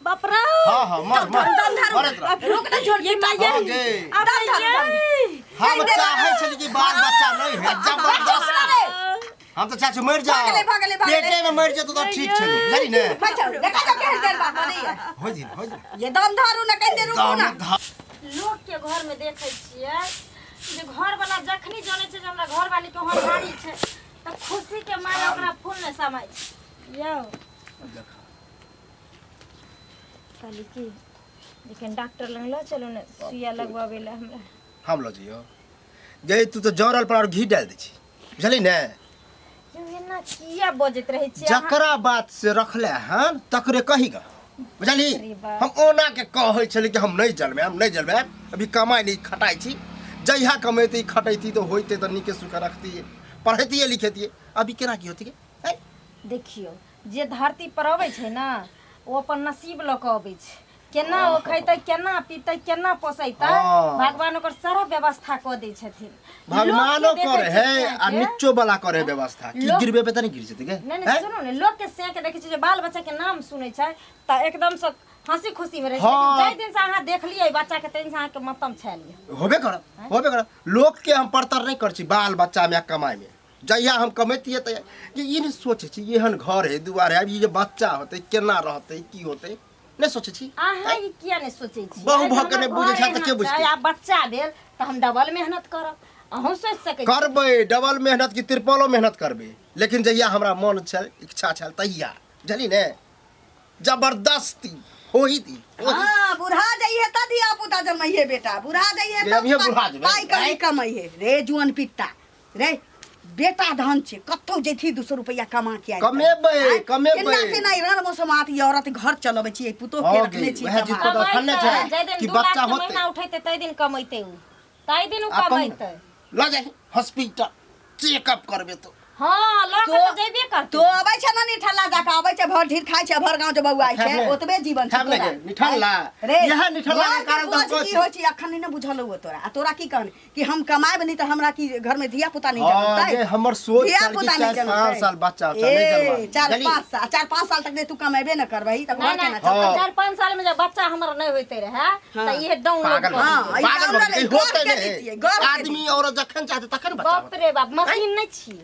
बाप रे हां मार रुक ना छोड़ ये मैया हम चाहे छली कि बाल बच्चा नहीं है जबरदस्त हम तो चाचू मर जाओ पेटे में मर जाओ तो ठीक छलो जानी ने देखा जा केहन देर बात हो जी ये दम धारू ना कहीं दे रुको ना लोग के घर में देखे छियै जे घर वाला जखनी जाने छै जे हमरा घर वाली के हम गाड़ी छै त खुशी के मारे ओकरा फूल न समय यो काली की लेकिन डॉक्टर लंग लो चलो ने सुइया लगवावे ला हमरा हम लो जियो जे तू तो जरल पर घी डाल दे छी बुझली ने ये ना किया बजत रहे छी जकरा बात से रखले हन तकरे कहीगा बुझली हम ओना के कहै छली कि हम नहीं जलबे अभी कमाई नहीं खटाई छी जइहा कमेती खटैती तो होइते त निके सुख रखती पढ़ैती लिखैती अभी केना की होती के देखियो जे धरती पर आबै छै ना ओ अपन नसीब ल के आबै छै केना ओ खैतै केना पीतै केना पोसैतै भगवान ओकर सारा व्यवस्था क दै छथिन भगवानो करे है आ निच्चो वाला करे व्यवस्था की गिरबे पे त नहीं गिर जेते के नहीं सुनो ने लोग के से के देखै छै जे बाल बच्चा के नाम सुनै छै त एकदम से हंसी खुशी में रहे छै जय दिन से अहाँ देख लियै बच्चा के तैन से अहाँ के मतम छैलिए होबे कर लोग के हम परतर नहीं कर छी बाल बच्चा में कमाई में जइया हम कमेतिए त ये नहीं सोचे छी एहन घर है दुआर है अब ये बच्चा होते केना रहते की होते नहीं सोचे छी अहाँ ई किया नहीं सोचे छी बहु भक ने बुझे छ त के बुझते आ बच्चा भेल त हम डबल मेहनत करब अहूं सोच सकै करबे डबल मेहनत की त्रिपलो मेहनत करबे लेकिन जइया हमरा मन छल इच्छा छल तैया जली ने जबरदस्ती होई थी हां बुढ़ा जाइए त दिया पुता जन्मइए बेटा बुढ़ा जाइए त पाई कहीं कमाइए रे जुअन पिट्टा रे बेटा धन छे कत्तो जेथी 200 रुपया कमा के आई कमेबे केना के नहीं रन मौसमात ई औरत घर चलबे छी पुतो के रखने छी वह जित तो खन्ने छै कि बच्चा होते महीना उठैते तै दिन कमैते उ तै दिन उ कमैते ल जाई हॉस्पिटल चेकअप करबे तो हां लोग तो जेबे करते तो आबै छ न निठल्ला जाका आबै छ भर ढीर खाइ छ भर गांव जे बौआ छै ओतबे जीवन छ तोरा निठल्ला यह निठल्ला के कारण तो की होय छी अखन न बुझल हो तोरा आ तोरा की कहन कि हम कमाएब नहीं त हमरा की घर में धिया पुता नहीं जन्मतै ये हमर सोच साल की 4-5 साल बच्चा नहीं जन्मा 4-5 साल तक तू कमाएबे न करबही त घर केना चल 4-5 साल में जब बच्चा हमरा नहीं होते रहे त ये डाउन पागल होते नहीं आदमी और जखन चाहते तखन बच्चा बाप रे बाप मशीन नहीं छी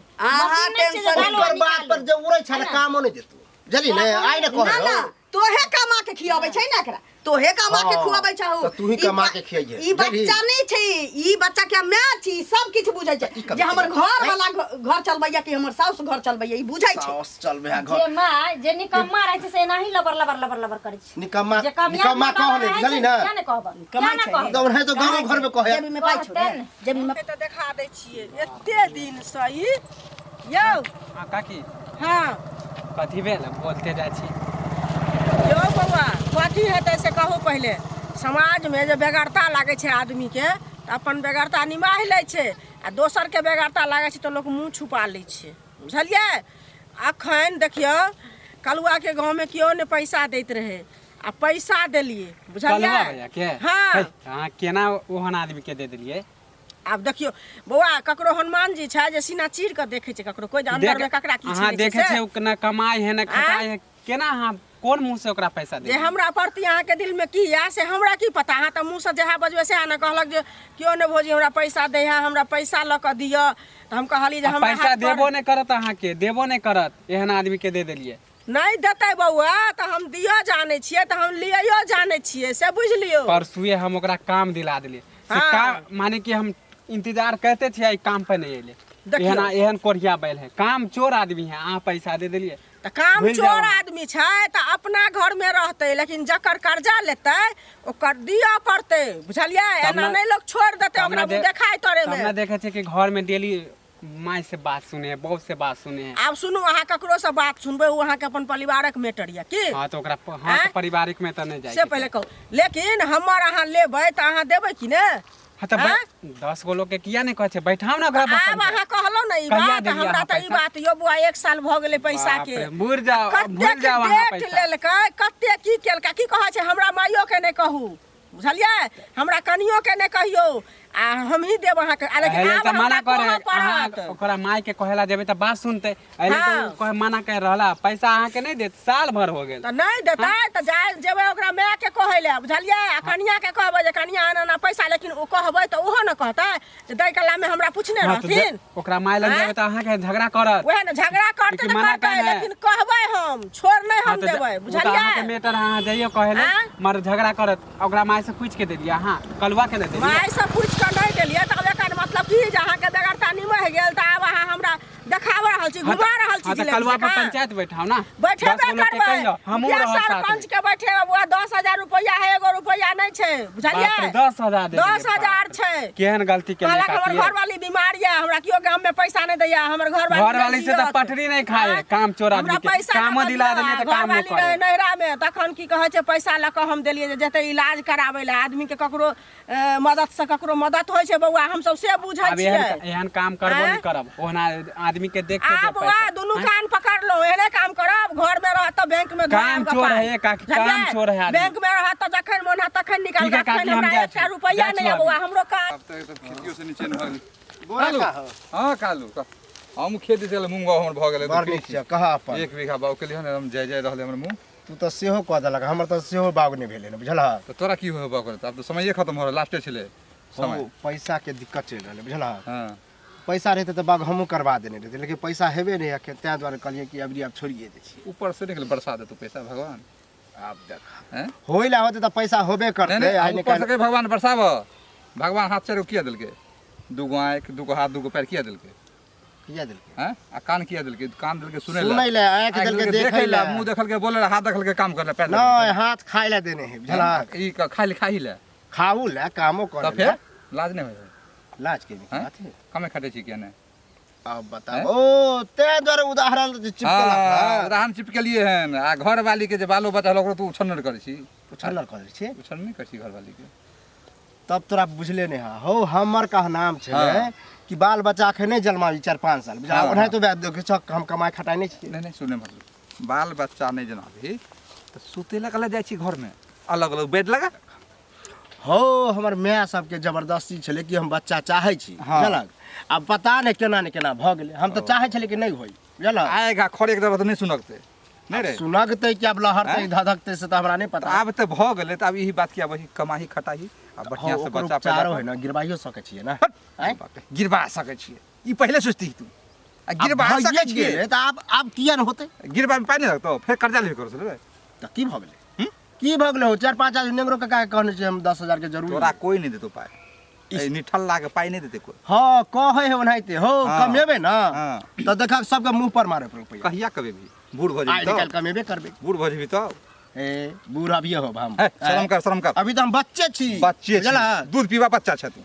पर बात पर जे उड़ै छ कामो नहीं देतू जली ने आइ न कह ना तोहे कमा के खियाबै छै ना एकरा तोहे कमा के खुआबै छहु त तू ही कमा के खियाइए ई बच्चा नहीं छै ई बच्चा के मैं छी सब किछ बुझै छै जे हमर घर वाला घर चलबैया कि हमर साउस घर चलबैया ई बुझै छै साउस चलबे घर जे माय जे निकम्मा रहै छै से नाही लबर करै छै निकम्मा कहले जली ना क्या ने कहब कमाई छै तो है तो गांव घर में कहे जेबी में पाइ छोड़े जेबी में त देखा दै छियै एते दिन सही यौ हां काकी हां कथि भेल बोलते जा छी यो बौआ कथि हेतै से कहू पहले समाज में जे बेगरता लागे छै आदमी के त अपन बेगरता निमाह लै छै आ दोसर के बेगरता लागे छै त लोग मुंह छुपा लै छै बुझलियै अखन देखियो कलुआ के गांव में कियो ने पैसा दैत रहे आ पैसा देलिए बुझलियै कलुआ भैया के हां केना ओहन आदमी के दे देलिए अब देखियो बौआ ककरो हनुमान जी छै जे सीना चीर के देखे छै ककरो कोई अंदर में ककरा की छै हां देखे छै ना कमाई है ना खटाई है केना हां कोन मुंह से ओकरा पैसा दे जे हमरा प्रति अहाँ के दिल में की या से हमरा की पता अहाँ त मुंह से जहा बजबे से ना कहलक जे क्यों ने भोजी हमरा पैसा दे है हमरा पैसा ल के दियो त हम कहली जे हमरा पैसा देबो ने करत अहाँ के देबो ने करत एहन आदमी के दे देलिए नहीं देते बौआ त हम दियो जाने छिए त हम लियो जाने छिए से बुझ लियो परसुए हम ओकरा काम दिला देलिए से काम माने कि हम इंतजार करते थे आई काम पे नहीं एले एहन कोरिया बैल है काम चोर आदमी है आ पैसा दे देलिए त काम चोर आदमी छै त अपना घर में रहते लेकिन जकर कर्जा लेते ओकर दिया पड़ते बुझलिए एना नहीं लोग छोड़ देते ओकरा देखाई तोरे में हमरा देखे छै कि घर में डेली माय से बात सुने है बहुत से बात सुने है अब सुनू अहाँ ककरो से बात सुनबे वो अहाँ के अपन परिवारक मैटर या की हां तो ओकरा हां तो पारिवारिक में त नहीं जाय से पहले कहू लेकिन हमर अहाँ लेबै त अहाँ देबै कि ने हां त 10 गो लोग के किया नहीं कहै छै बैठाओ ना घर पर अब अहाँ कहलो न ई बात हमरा त ई बात यो बुआ 1 साल भ गेलै पैसा के भूल जाओ वहां पैसा लेलकै कते की केलका की कहै छै हमरा माइयो के नहीं कहू बुझलिए हमरा कनियो के नहीं कहियो आ हम ही देब अहाँ के लेकिन आब मना करे अहाँ ओकरा माय के कहेला देबे त बात सुनते एले तो कहे मना कर रहला पैसा अहाँ के नहीं देत साल भर हो गेल त नहीं देता त जाय जेबे बुझलियै आ कनिया के कहबै जे कनिया आना पैसा लेकिन ओ कहबै तऽ ओहो न कहतै जे दै कला में हमरा पूछने रहथिन ओकरा माय लग जेबै त अहाँ के झगड़ा करत ओहे न झगड़ा करते लेकिन त मना करतै कहने। लेकिन कहबै हम छोड़ नहीं हम देबै अहाँ के बुझलियै मेटर अहाँ जाइयो कहे ले हाँ? मर झगड़ा करत ओकरा माय से पूछ के दे दिया हां कलवा के दे दिया माय से पूछ के नहीं देलियै तब एकर मतलब की जे अहाँ के बेगरता निमह गेल त आब अहाँ हमरा देखाब रहल छी घुमा रहल छी हां त कलवा पर पंचायत बैठाओ ना बैठेबे करबै हमहू या रहत साथ सरपंच के बैठेबे बुआ 10,000 रुपया है एगो रुपया नहीं छै बुझलियै 10,000 दे 10,000 छै केहन गलती केलिए कहलक हमर घरवाली बीमार ये हमरा कियो गाम में पैसा नहीं दैया हमर घरवाली से त पटरी नहीं खाए काम चोर आदमी के काम दिला देलिए त काम नहीं करे नैरा में तखन की कहै छै पैसा ल के हम देलिए जे जते इलाज कराबै ले आदमी के ककरो मदद से ककरो मदद होय छै बौआ हम सब से बुझै अब छियै एहन काम करबो नहीं करब ओहना आदमी के देख के आ दे बौआ पैसा दुनू कान पकड़ लो एहने काम करब घर में रहत त बैंक में काम चोर है काकी काम चोर है आदमी बैंक में रहत त जखन मोन है तखन निकाल ठीक है, तखन काकी, हम हमरा जाइ 1 छी। रुपया जाइ नहीं छी है बौआ हमरो काम अब तक तो खेतियों से नीचे न भगल बोरा का हो हाँ कालू हम खेती से मूंग हमर भ गेलै बड़ नीक छै कहा अपन 1 बीघा बाउ के लिए हम जाय जाय रहले हमर मूंग तू तो सेहो कह देलक हमर तो सेहो बाग नहीं भेलै न बुझल तो तोरा की होबा करत अब तो समय खत्म हो लास्टे छले समय पैसा के दिक्कत चल रहलै बुझल हां पैसा रहते तो बाग हमहू करवा देने रहते लेकिन पैसा हेबे नहीं है तैं द्वारे कहलिए कि अबरी अब छोड़िए दे छी ऊपर से निकल बरसा दे तू पैसा भगवान अब देख हैं होइला होते तो पैसा होबे करते नहीं आइ ऊपर से निकाल के भगवान बरसाव भगवान हाथ से किया दिलके दूगो आंख दूगो हाथ दूगो पैर किया दिलके किया दिलके हैं आ कान किया दिलके कान दिलके सुने सुनै ले आंख दिलके देखै ले मुंह देखल के बोले हाथ देखल के काम कर ले पैर नहीं हाथ खाइ ले देने है बुझल ई खाई खाई ले खाऊ ले कामो तो कर फिर लाज नहीं होय लाज के भी हैं? बात है कमे खटे छी क्या नहीं अब बताओ ओ तैं द्वारे उदाहरण चिपकेला हाँ, उदाहरण चिपके लिए हन आ घर वाली के जे बालो बच्चा ओकरो तू उछन्नर करे छी उछलर कर छी उछन्नर नहीं कर छी घर वाली के तब तोरा बुझले नहीं है हो हमर का नाम छे हाँ। कि बाल बच्चा के नहीं जन्मावी 4-5 साल बुझा हाँ, ओनाहि तो बात देख छक हम कमाई खटाई नहीं छी नहीं नहीं सुने मतलब बाल बच्चा नहीं जना भी तो सुतेला कला जाय छी घर में अलग अलग बेड लगा हो हमर माय सबके जबरदस्ती छले कि हम बच्चा चाहे छी हाँ। बुझलक अब पता नहीं केना भ गेले हम तो चाहे छले कि नहीं होई बुझलक आएगा खड़े एक तरह तो नहीं सुनकते नहीं रे सुनगते कि अब लहरते हैं? धधकते से तो हमरा नहीं तो पता अब तो भ गेले तो अब यही बात किया वही कमाही खटाही आ बढ़िया से बच्चा चारो है पैदा ना गिरवाइयो सके छिए ना हट, हैं? बाप रे, गिरबा सके छिए ई पहले सोचती तू आ गिरबा अब सके भइए छिए गेले तो अब किया न होते गिरबा में पानी नहीं लगतो फिर कर्जा ले करो रे तो की भ गेले की भ गेले हो 4-5 आदमी नेगरो का कहने छै हम 10,000 के जरूर तोरा कोई नहीं देतो पाए ए निठल लागे पाई नहीं देते कोई हां कहे है ओनाइते हो हाँ। कमेबे ना हाँ। तो देखा सबके मुंह पर मारे रुपया कहिया कभी भी बूढ़ भोज आइ निकाल कमेबे करबे बूढ़ भोज भी तो ए बूढ़ा भी हो हम है, शर्म कर अभी तो हम बच्चे छी बच्चे बुझला? छी, दूध पीवा बच्चा छ तू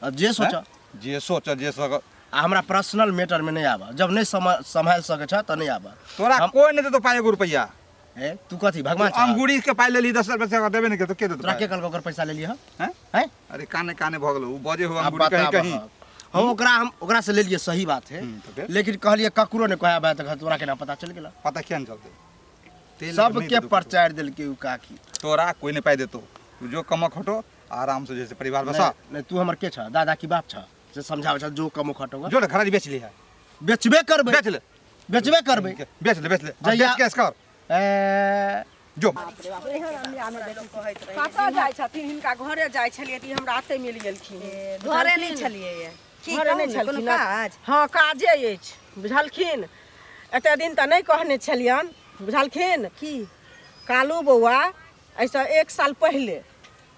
अब जे सोचा जे सोच जे सक आ हमरा पर्सनल मैटर में नहीं आवा जब नहीं संभाल सके छ त नहीं आवा तोरा हम- कोई नहीं देतो पाए एगो रुपया ए तू कथी भगवान छ? अंगूरी के पाई लेली 10 रुपया से देबे नहीं के तो के देतो तोरा के पाए? कल ओकर पैसा ले लिया हैं? हैं अरे काने काने भ गेलो उ बजे हो अब अंगूरी कहीं बताब कहीं हम ओकरा से ले लिए सही बात है तो फिर? लेकिन कहलिए ककरो ने कहया बात तोरा के ना पता चल गेला पता क्या नहीं चलते तेल सब नहीं के देतो प्रचार दिल के उ काकी तोरा कोई नहीं पाई देतो तू जो कमा खटो आराम से जैसे परिवार बसा नहीं तू हमर के छ दादा की बाप छ से समझावे छ जो कमो खटोगा जो घर बेच लिया बेचबे करबे बेच ले बेचबे करबे बेच ले अब जहिया- बेच के कर ए जो कतऽ जाइ छथिन हिनका घरे जाइ छलियै तऽ ई हमरा एते मिल गेलखिन घरे नहीं छलिए ये की घरे कहू नहि ने, छलखिन कोनो काज हाँ काजे अछि बुझलखिन एते दिन तऽ नहि कहने छलियन बुझलखिन की कालू बौआ ऐसा 1 साल पहले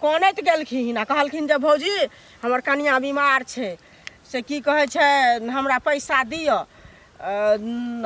कनैत गेलखिन आ कहलखिन जे भौजी हमर कनिया बीमार छै से की कहै छै हमरा पैसा दिअ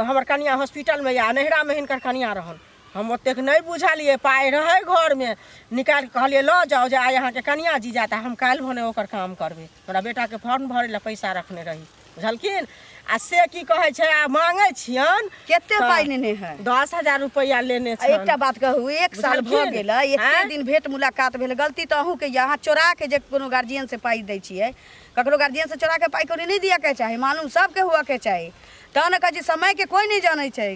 हमर कनिया हॉस्पिटलमे या नैहरामे हिनकर कनिया रहल हम ओतेक नहीं बुझलिए पाई रहे घर में निकाल के कहलिए लो जाओ जे आइ अहाँके कनिया जी जाता हम काल्हि भने ओकर काम करबै हमरा बेटा के फॉर्म भरे ला पैसा रखने रही बुझलखिन आ से की कहै छै आ मांगे छियन केते हाँ। पाई लेने है 10,000 रुपया लेने आ छन एकटा बात कहू 1 साल भ बुझलखिन? गेल एते हैं? दिन भेंट मुलाकात भेल गलती तो अहूँ के ये। अहाँ चोरा के जे कोनो गार्जियन से पाई दै छियै ककरो गार्जियन से चोरा के पाई कौड़ी नहीं दिया के चाही मालूम सबके हुआ के चाही तहन कहै समय के कोई नहीं जानै छै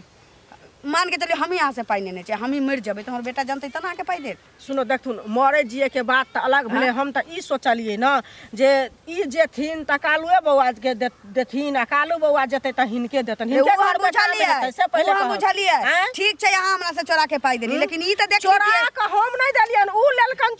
मान के चलिए हम ही यहाँ से पाई लेने चाहिए हम ही मर जब तुम्हारे बेटा जानते तना के पाई देत सुनो देखथुन मरे जिए के बात तऽ अलग भेलै हम तऽ ई सोचलिए न जे ई जेथिन तऽ कालुए बौआ के देथिन आ कालू बौआ जेतै तऽ हिनके देतन हिनके हम घर में काम बुझलिए हेतै, से पहिले हम कहब। बुझलिए हैं? ठीक छै अहाँ हमरा से चोरा के पाई देली लेकिन ई तऽ देख चोरा के हम नहीं देलियन उ लेलकन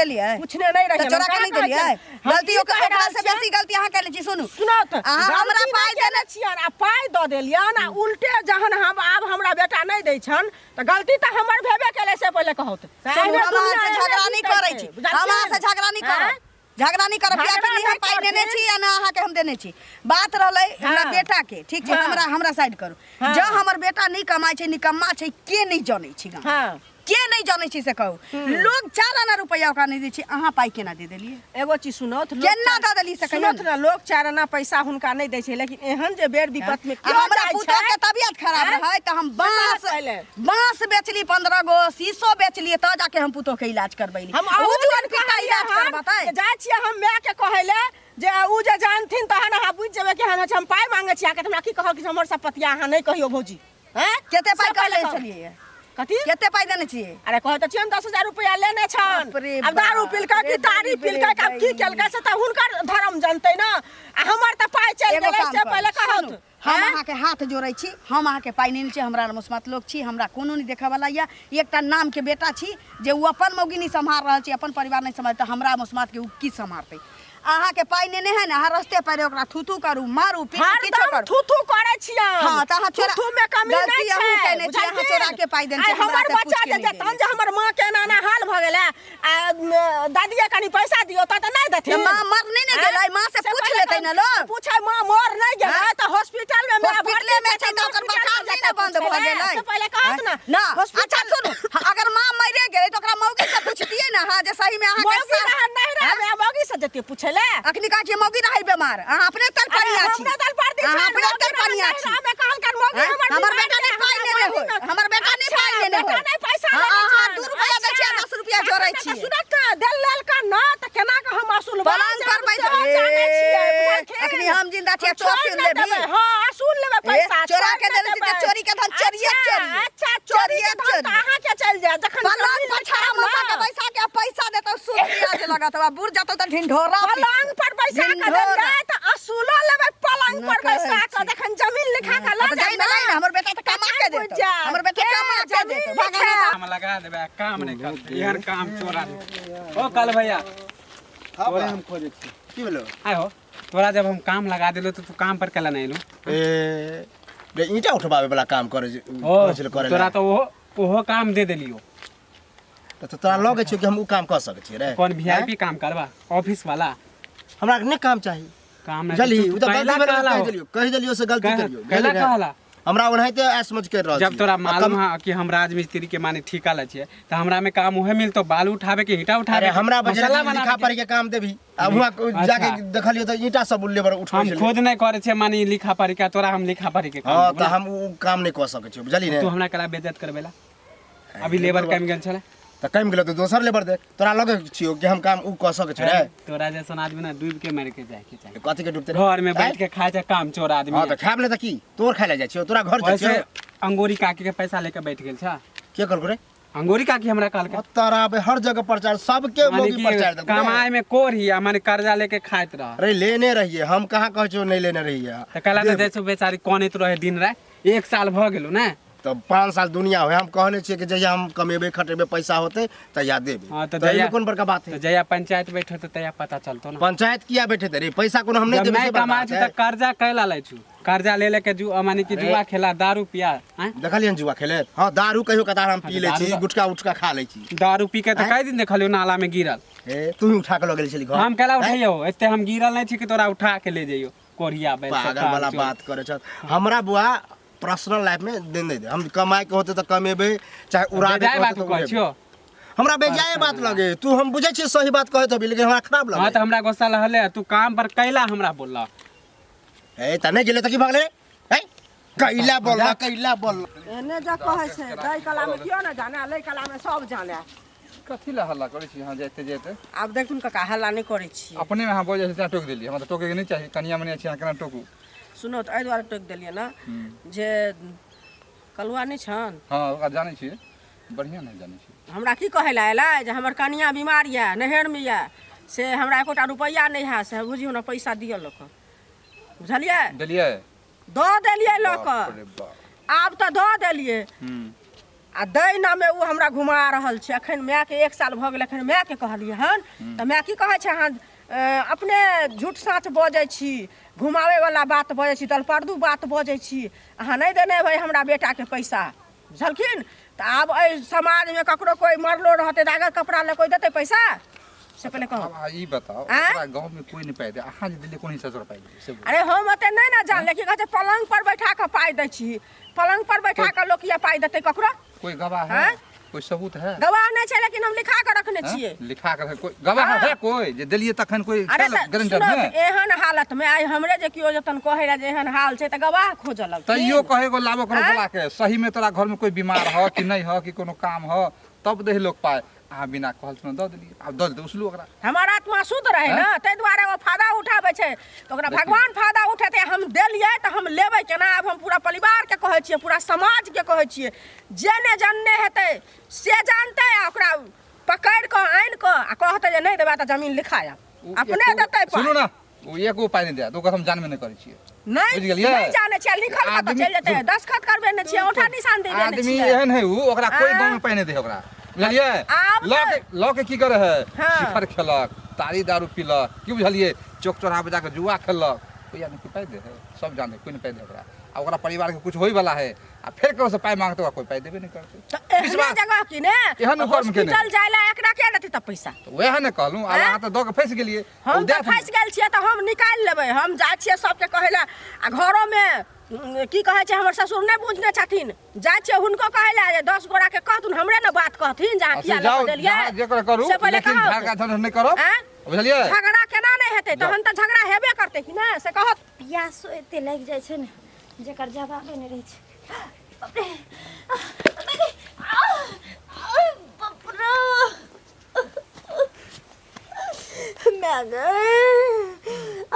देलिए पूछने नहीं रहिए तो चोरा के नहीं देलिए गलती ओकरा से बेसी गलती अहाँ कैले छी सुनू सुनो त अहाँ हमरा पाइ देने छियन आ पाइ द देलियन आ उल्टे जहन हम आब हमरा बेटा नहीं दै छन त गलती त हमर भेबे केले से पहिले कहत सुनू हम अहाँ से झगड़ा नहीं करै छी हम अहाँ से झगड़ा नहीं करब झगड़ा नहीं करब किया कि हम पाइ देने छी या ना अहाँ के हम देने छी बात रहलै हमरा बेटा के ठीक छै हमरा साइड करू जब हमर बेटा नहीं कमाइ छै निकम्मा छै के नहीं जानै छी गाँव हां के नहीं जानै छी से कहू लोग 4 आना रुपया ओकरा नहीं दै छी अहाँ पाइ केना दे देलिए एगो चीज सुनत केना द देली से कहियो सुनत ना लोग 4 आना पैसा हुनका नहीं दै छै लेकिन एहन जे बेर विपत में क्यों हमरा पुतोह के तबियत खराब रहै त हम बांस बेचली 15 गो शीशो बेचलिए त जाके हम पुतोह के इलाज करबैली हम उ जुआन के इलाज करबतै जाय छियै हम माय के कहैले जे उ जे जानथिन तहन अहाँ बुझ जेबै कि हम पाइ मांगे छी आके हमरा की कहब कि हमर सब पतिया अहाँ नहीं कहियो भौजी हैं केते पाइ कहले छलिए कथी केते पाइ देने छिए अरे कहत छियन 10,000 रुपया लेने छन बाप रे अब दारू पिलका की तारी पिलका का की केलका से त हुनकर धर्म जानतै ना आ हमर त पाइ चल गेलै से पहिले कहत हम अहाँ के हाथ जोड़ै छी हम अहाँ के पाइ नहीं छी हमरा मुस्मात लोग छी हमरा कोनो नहीं देखै वाला या एकटा नाम के बेटा छी जे उ अपन मौगिनी संभाल रहल छी अपन परिवार नहीं संभाल त हमरा मुस्मात के उ की संभालतै अहाँ के पाइ नेने है ना अहाँ रस्ते पर ओकरा थूथू करू मारू पीटू किछो करू थूथू करे छियै हां त अहाँ थूथू में कमी नहीं छै कहने छी अहाँ चोरा के पाइ देन छी हमर बच्चा जे तहन जे हमर मां के नाना हाल भ गेलै आ दादिया कनी पैसा दियो त नहीं देथिन मां मर नहीं गेलै मां से पूछ लेतै ना लोग पूछै मां मर नहीं गेलै त हॉस्पिटल में हॉस्पिटल में छै त ओकर बकार नहीं बंद भ गेलै से पहिले कहत ना ना अच्छा सुनू अगर मां मरे गेलै त ओकरा मौगी से पूछतियै ना हां जे सही में अहाँ मौगी नहीं रहबे मौगी से जते पूछले अखनी कहा कि मौगी रही बीमार अहाँ अपने तल पानिया छी हमरा तल पार दी अहाँ अपने तल पानिया छी हमें कहल कर मौगी हमर बेटा ने पाइ लेने हो हमर बेटा ने पाइ लेने हो नहीं पैसा हां 2 रुपया दै छी 10 रुपया जोड़ै छी सुनत दिल लेल का ना त केना के हम असूल पलंग पर बैठ अखनी हम जिंदा छी चोरी लेबी हां असूल लेबे पैसा चोरा के देले छी चोरी के धन चोरिए चोरी अच्छा चोरी अहाँ के चल जाए जखन पलंग पर छाड़ा मसा के पैसा के पैसा देतो सूद ब्याज लगत बा बुढ़ जतो त ढिंढोरा पलंग पर पैसा के देले त असूलो लेबे पलंग पर पैसा के जखन जमीन लिखा के ला जाई ना हमर बेटा त कमा के देतो हमर बेटा कमा के देतो भागा काम लगा देबे काम नहीं कर एहन काम चोरा ओ कल भैया तोरे हम खोजे छी की भेलो आय हो तोरा जब हम काम लगा देलो तो तू काम पर केला नहीं लो ए रे ईटा उठबावे वाला काम करे करे तोरा तो ओहो काम दे देलियो तो तोरा लगे छै कि हम उ काम कर सकै छी रे कौन वीआईपी काम करबा ऑफिस वाला हमरा नहीं काम चाहिए काम नहीं जल्दी तू उ तो पहला गलती कहला हो। कह देलियो से गलती करियो कहला कहला हमरा ओनाहिते समझ कर रहल जब तोरा मालूम है कि हम राजमिस्त्री के माने ठिका लै छियै त हमरा में काम उहे मिलतो बालू उठावे के ईटा उठावे अरे हमरा मसाला बजला लिखा बनावे पढ़ के काम देबी अब हुआ जाके देखलियो त ईटा सब लेबर उठा हम खुद नहीं करे छे माने लिखा पढ़ी के तोरा हम लिखा पढ़ी के हां काम त हम उ काम नहीं कर सकै छी बुझली ने तू हमरा कला बेइज्जत करबेला अभी लेबर कम गेल छले त कम गेलो त दोसर लेबर दे तोरा लगे छियो कि हम काम उ कर सकै छी रे तोरा जैसन आदमी ना डूब के मर के जाए के चाहिए कथि के डूबते घर में बैठ के खाए छे काम चोर आदमी हां त खाब ले त की तोर खाय ले जाय छियो तोरा घर जाय वैसे छियो अंगूरी काकी के पैसा लेके बैठ गेल छा के कर रे अंगूरी काकी हमरा कहल के तारा बे हर जगह प्रचार सबके मोगी प्रचार दे कमाए में कोर ही माने कर्जा लेके खाइत रह अरे लेने रहिए हम कहाँ कह छियो नहीं लेने रहिए त कला त जैसे बेचारी कोनित रहे दिन रात 1 साल भ गेलो ना तो 5 साल दुनिया हो हम कहने छिए कि जहिया हम कमेबे खटेबे पैसा होते तहिया देबे हां त तो जया ये कौन बड़का बात त है जया पंचायत बैठो त तया पता चलतो ना पंचायत किया बैठे थे रे पैसा कोनो हम नहीं जब देबे मैं से बड़का कमा बात छी है। त कर्जा कैला लै छु कर्जा ले लेके जु माने कि जुआ खेला दारू पिया हैं देखलियन जुआ खेले हां दारू कहियो कतार हम पी ले छी दारू गुटका उटका खा ले छी दारू पी के त कई दिन देखलियो नाला में गिरल ए तू ही उठा के लगेल छली घर हम केला उठाइयो एते हम गिरल नहीं छी कि तोरा उठा के ले जइयो कोरिया बैल पागल वाला बात करे छ हमरा बुआ पर्सनल लाइफ में दे नहीं दे हम कमाए के होते त कमेबे चाहे उड़ा दे बात कहै छियो हमरा बेजाय बात लगे तू हम बुझे छी सही बात कहत हबी लेकिन हमरा खराब हां लगे त हमरा गुस्सा रहले तू काम पर कैला हमरा बोलला ए तने गेले त की भगले ए कैला बोल एने जा कहै छै दई कला में कियो ना जाने लई कला में सब जाने कथी ला हल्ला करै छी हां जेते जेते आब देख तुम का हल्ला नहीं करै छी अपने में हां बोल जाय छै टोक देलिए हमरा त टोके के नहीं चाहिए कनिया मने छी केना टोकू सुनो त एहि दुआरे टोक देलिए ना जे कलुआ नहीं छन हां ओकरा जानै छी बढ़िया नहीं जानै छी हमरा की कहै ला एला जे हमर कनिया बीमार या नहर में या से हमरा एकोटा रुपैया नहीं है से बुझियो ना पैसा दियो लोक बुझलिए देलिए दो देलिए लोक बाप रे बाप आब त दो देलिए आ दैना में उ हमरा घुमा रहल छै। अखन माय के 1 साल भऽ गेल, अखन माय के कहलियै हन तऽ माय की कहै छै, अहाँ अपने झूठ साँच बजै छी, घुमावे वाला बात बजै छी, तलपर्दू बात बजै छी, अहाँ नहीं देने भाई हमरा बेटा के पैसा, बुझलखिन। तऽ आब एहि समाज में ककरो कोई मरलो रहते दागल कपड़ा ले कोई देते पैसा से पहले कहो। अब ई बताओ ओकरा गांव में कोई नहीं पाइ दे, अहाँ जे दिल्ली कोनी ससुर पाइ दे से बोल। अरे हम ओते नहीं ना जान, लेकिन कहते पलंग पर बैठा के पाई दै छी, पलंग पर बैठा के लोग ये पाई देते ककरो। कोई गवाह है, कोई सबूत है? गवाह नहीं छै, लेकिन हम लिखा के रखने छियै। लिखा के कोई गवाह है कोई जे दिल्ली तखन कोई अरे गारंटर सुनो, है? एहन हालत में आई हमरे जे कियो जतन कहे ला जे एहन हाल छै त गवाह खोजल लग। तैयो कहे को लाबो करो बोला के सही में तोरा घर में कोई बीमार हो कि नहीं हो कि कोनो काम हो तब दे लोग पाए। अहाँ बिना कहल सुन द देलिए, अब द दे उसलू ओकरा। हमार आत्मा शुद्ध रहे ना, तै दुआरे वो फायदा उठाबै छै त ओकरा भगवान फायदा उठेते। हम देलिए त हम लेबै केना? अब हम पूरा परिवार के कहै छियै, पूरा समाज के कहै छियै, जे ने जानने हेतै से जानतै, आ ओकरा पकड़ के आइन के आ कहतै जे नहीं देबा त जमीन लिखाया अपने देतै। सुनू ना, वो एको पाइ नहीं दे, तो हम जानबे नहीं करै छियै। नहीं बुझ गेलियै? नहीं जाने छियै, लिखल के त चल जेतै, दस्तखत करबे ने छियै, औंठा निशान दे देने आदमी छियै। एहन है उ, ओकरा कोई गांव में पाइ नहीं दे ओकरा, बुझलियै? आब लॉ के की करे है, हाँ। शिखर खेलक, तारी दारू पीलक, की बुझलियै? चौक चौराहा पे जाकर जुआ खेलक, कोई आदमी के पाइ दे है? सब जाने कोई नहीं पाइ दे ओकरा। आ ओकरा परिवार के कुछ होई वाला है आ फिर करो से पाइ मांगते कोई पाइ देबे नहीं करते। त एहने जगह की ने एहन कर्म के ने। हॉस्पिटल जाइला एकरा के देतै त पैसा। तो वह ने कहलूं, अब अहाँ तो द के फंस गेलिए। हम त फंस गेल छियै त हम निकाल लेबै। हम जाइ छियै सबके कहैला, आ घरो में की कहै छै हमर ससुर नहीं बुझने छथिन, जाइ छियै हुनको कहैला जे 10 गोरा के कहथुन, हमरे ने बात कहथिन जहाँ किया जाओ लगा देलियै जेकर करू, से पहिले लेकिन कहो। झगड़ा झंझट नहीं करो, हैं? बुझलियै? झगड़ा केना नहीं हेतै, तहन त झगड़ा हेबे करतै कि ना से कहत। पियासो एते लागि जाइ छै ने जेकर जवाबे नहि रहै छै। बाप रे, बाप रे, मैं गई,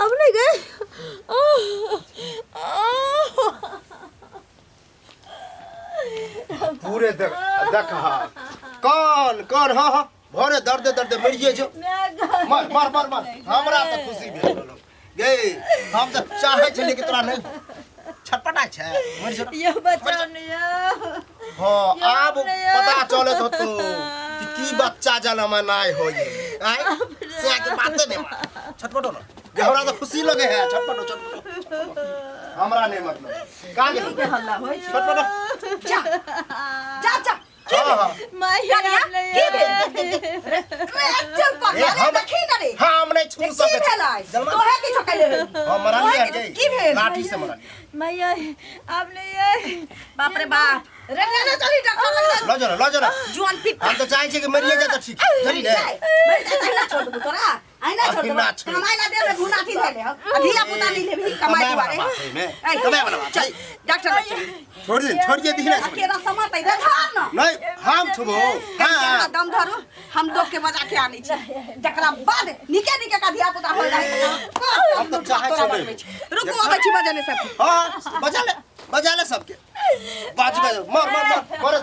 अब नहीं गई। पूरे देख देख हाँ कौन हाँ हाँ भरे दर्द दर्द मरिए जो मार मार मार मार हमरा तो खुशी भेल रहलो गे। हम तो चाहे छलिए कि तोरा नहीं छटपटा छै मर जो ये बच्चा नहीं हां आब पता चले तो कि की बच्चा जन्म नहीं होई आय से के बात नहीं छटपटो ना जे हमरा तो खुशी लगे है छटपटो छटपटो हमरा नहीं मतलब का के हल्ला होई छै। छटपटो जा जा जा हां माया की भेल चल पर हम देखी ना रे हम नहीं छू की सके भेलै तोहे की छकले हम मरा लिया के भेल लाठी से मरा माया अब नहीं बाप रे बाप रे ले चली डॉक्टर लो जरा जुआन पिट हम तो चाहे छे कि मरिए जा तो ठीक जरी ने मर जा ना छोड़ दू तोरा आइना छोड़ दू ना छोड़। कमाई ला दे रे घुना थी धले हो अधिया पुता नहीं ले भी कमाई दुआरे कमाई वाला बात है डॉक्टर छोड़ दे दिखना अकेला समझ तै देखा ना नहीं हम छुबो हां दम धरो हम दो के बजा के आनी छी जकरा बाद निके का अधिया पुता हो जाए हम तो चाहे छे रुको अब छी बजने से हां बजा ले सबके बाज मार मार मार